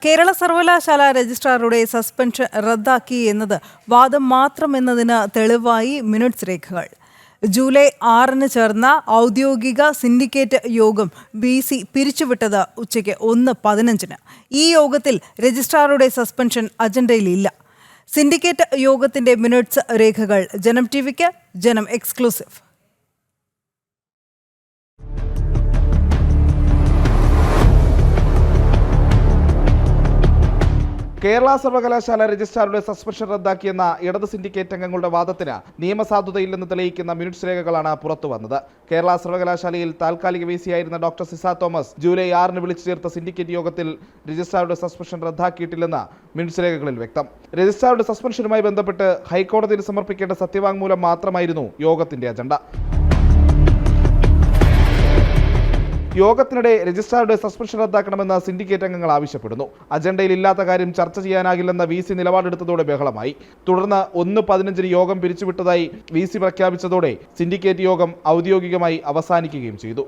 കേരള സർവകലാശാല രജിസ്ട്രാറുടെ സസ്പെൻഷൻ റദ്ദാക്കി എന്നത് വാദം മാത്രമെന്നതിന് തെളിവായി മിനിറ്റ്സ് രേഖകൾ. ജൂലൈ 6 ചേർന്ന ഔദ്യോഗിക സിൻഡിക്കേറ്റ് യോഗം BC പിരിച്ചുവിട്ടത് ഉച്ചയ്ക്ക് 1:15. ഈ യോഗത്തിൽ രജിസ്ട്രാറുടെ സസ്പെൻഷൻ അജണ്ടയിലില്ല. സിൻഡിക്കേറ്റ് യോഗത്തിന്റെ മിനിറ്റ്സ് രേഖകൾ ജനം TVക്ക് ജനം എക്സ്ക്ലൂസീവ്. കേരള സർവകലാശാല രജിസ്ട്രാറുടെ സസ്പെൻഷൻ റദ്ദാക്കിയെന്ന ഇടത് സിൻഡിക്കേറ്റ് അംഗങ്ങളുടെ വാദത്തിന് നിയമസാധുതയില്ലെന്ന് തെളിയിക്കുന്ന മിനിറ്റ്സ് രേഖകളാണ് പുറത്തുവന്നത്. കേരള സർവകലാശാലയിൽ താൽക്കാലിക VC-ആയിരുന്ന ഡോക്ടർ സിസ തോമസ് ജൂലൈ 6 വിളിച്ചു ചേർത്ത സിൻഡിക്കേറ്റ് യോഗത്തിൽ രജിസ്ട്രാറുടെ സസ്പെൻഷൻ റദ്ദാക്കിയിട്ടില്ലെന്ന് മിനിറ്റ്സ് രേഖകളിൽ വ്യക്തം. രജിസ്ട്രാറുടെ സസ്പെൻഷനുമായി ബന്ധപ്പെട്ട് ഹൈക്കോടതിയിൽ സമർപ്പിക്കേണ്ട സത്യവാങ്മൂലം മാത്രമായിരുന്നു യോഗത്തിന്റെ അജണ്ട. യോഗത്തിനിടെ രജിസ്ട്രാറുടെ സസ്പെൻഷൻ റദ്ദാക്കണമെന്ന് സിൻഡിക്കേറ്റ് അംഗങ്ങൾ ആവശ്യപ്പെടുന്നു. അജണ്ടയിൽ ഇല്ലാത്ത കാര്യം ചർച്ച ചെയ്യാനാകില്ലെന്ന VC നിലപാടെടുത്തതോടെ ബഹളമായി. തുടർന്ന് 1:15 യോഗം പിരിച്ചുവിട്ടതായി VC പ്രഖ്യാപിച്ചതോടെ സിൻഡിക്കേറ്റ് യോഗം ഔദ്യോഗികമായി അവസാനിക്കുകയും ചെയ്തു.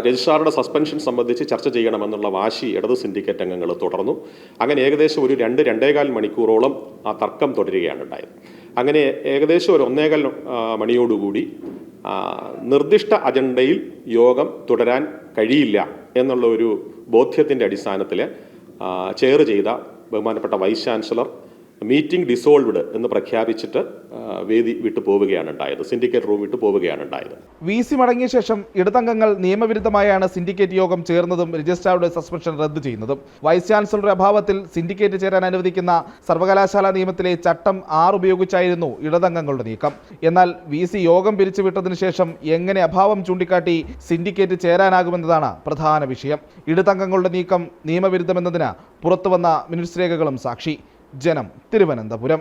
രജിസ്ട്രാറുടെ സസ്പെൻഷൻ സംബന്ധിച്ച് ചർച്ച ചെയ്യണമെന്നുള്ള വാശി ഇടത് സിൻഡിക്കേറ്റ് അംഗങ്ങൾ തുടർന്നു. അങ്ങനെ ഏകദേശം ഒരു 2-2.25 മണിക്കൂറോളം ആ തർക്കം തുടരുകയാണ് ഉണ്ടായത്. അങ്ങനെ ഏകദേശം ഒരു 1:15 മണിയോടുകൂടി നിർദ്ദിഷ്ട അജണ്ടയിൽ യോഗം തുടരാൻ കഴിയില്ല എന്നുള്ള ഒരു ബോധ്യത്തിൻ്റെ അടിസ്ഥാനത്തിൽ ചെയർ ചെയ്ത ബഹുമാനപ്പെട്ട വൈസ് ചാൻസലർ മീറ്റിംഗ് ഡിസോൾവ്ഡ് എന്ന് പ്രഖ്യാപിച്ചിട്ട് വേദി വിട്ടു പോവുകയാണ് ഉണ്ടായത്. സിൻഡിക്കേറ്റ് റൂം വിട്ടു പോവുകയാണ് ഉണ്ടായത്. VC മടങ്ങിയ ശേഷം ഇടതംഗങ്ങൾ നിയമവിരുദ്ധമായാണ് സിൻഡിക്കേറ്റ് യോഗം ചേർന്നതും രജിസ്ട്രാറുടെ സസ്പെൻഷൻ റദ്ദ് ചെയ്യുന്നതും. വൈസ് ചാൻസലറുടെ അഭാവത്തിൽ സിൻഡിക്കേറ്റ് ചേരാൻ അനുവദിക്കുന്ന സർവകലാശാല നിയമത്തിലെ ചട്ടം 6 ഉപയോഗിച്ചായിരുന്നു ഇടതംഗങ്ങളുടെ നീക്കം. എന്നാൽ VC യോഗം പിരിച്ചുവിട്ടതിനു ശേഷം എങ്ങനെ അഭാവം ചൂണ്ടിക്കാട്ടി സിൻഡിക്കേറ്റ് ചേരാനാകുമെന്നതാണ് പ്രധാന വിഷയം. ഇടതംഗങ്ങളുടെ നീക്കം നിയമവിരുദ്ധമെന്നതിന് പുറത്തുവന്ന മിനിറ്റ്സ് രേഖകളും സാക്ഷി. ജനം, തിരുവനന്തപുരം.